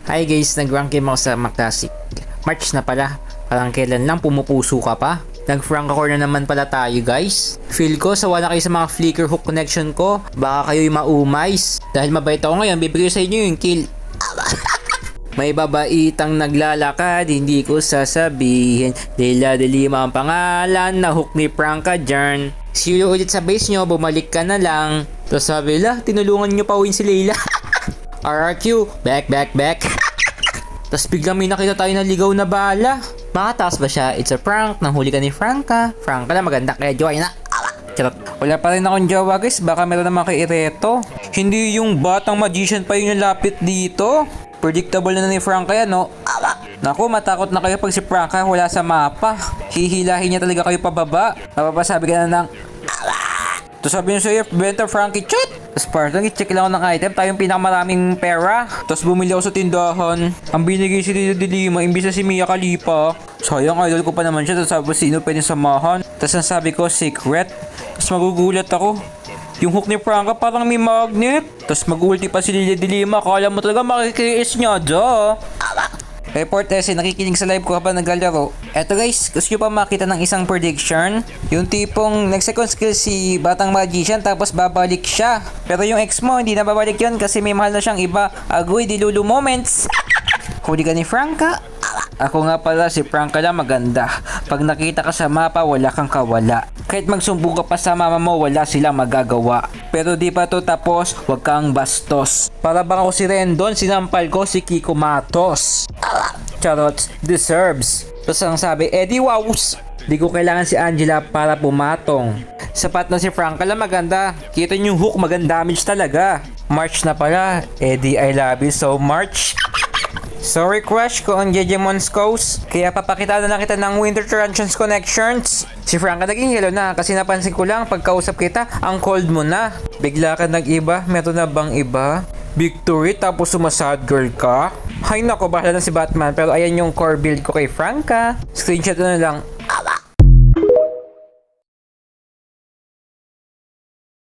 Hi guys, nag-rank game ako sa Classic. March na pala. Parang kailan lang pumupuso ka pa. Nag-frank ako na naman pala tayo guys. Feel ko sawa na kayo sa mga flicker hook connection ko. Baka kayo'y maumays. Dahil mabait ako ngayon, bibigay sa inyo yung kill. May babaitang naglalakad, hindi ko sasabihin. Dila-dilima ang pangalan na hook ni Franka dyan. See you ulit sa base nyo, bumalik ka na lang. Tapos sabi la, tinulungan nyo pa win si Layla. RRQ, back. Tapos biglang may nakita tayo na ligaw na bala. Makataas ba siya? It's a prank. Nanghuli ka ni Franka. Franka na maganda kaya joy na. Charot. Wala pa rin akong jowa guys. Baka meron naman kay Ireto. Hindi yung batang magician pa yung lapit dito. Predictable na ni Franka yan, no? Naku, matakot na kayo pag si Franka wala sa mapa. Hihilahin niya talaga kayo pababa. Mapapasabi ka na ng tapos sabi niyo sa'yo, benta Frankie Chut! Tapos parang i-check lang ako ng item, tayong pinakamaraming pera. Tapos bumili ako sa tindahan. Ang binigay si Dila Dilima, imbis na si Mia Khalifa. Sayang, idol ko pa naman siya. Tapos sabi sino pwede samahan. Tapos nasabi ko, secret. Tapos magugulat ako. Yung hook ni Franka parang may magnet. Tapos mag-ulti pa si Dila Dilima. Akala mo talaga makikiis niya, jo. Report nakikinig sa live ko habang naglalaro. Eto guys, gusto nyo pa makita ng isang prediction? Yung tipong nag-second skill si Batang Magician tapos babalik siya. Pero yung ex mo, hindi na babalik yun kasi may mahal na siyang iba. Agoy, dilulu moments. Huli ka ni Franka? Ako nga pala, si Franka lang maganda. Pag nakita ka sa mapa, wala kang kawala. Kahit magsumbong ka pa sa mama mo, wala silang magagawa. Pero di pa to tapos, wag kang bastos. Para bang ako si Rendon, sinampal ko si Kiko Matos. Charots, deserves. Tapos ang sabi, Eddie Wows. Di ko kailangan si Angela para pumatong. Sapat na si Franka lang maganda. Kita niyo yung hook, maganda damage talaga. March na pala. Eddie, I love you so much. Sorry crush ko on Jejemon's Coast. Kaya papakita na lang kita ng Winter Transitions Connections. Si Franka naging hello na kasi napansin ko lang pagkausap kita, ang cold mo na. Bigla ka nag-iba, meron na bang iba? Victory tapos sumasad girl ka? Hay nako, bahala na si Batman pero ayan yung core build ko kay Franka. Screenshot na lang.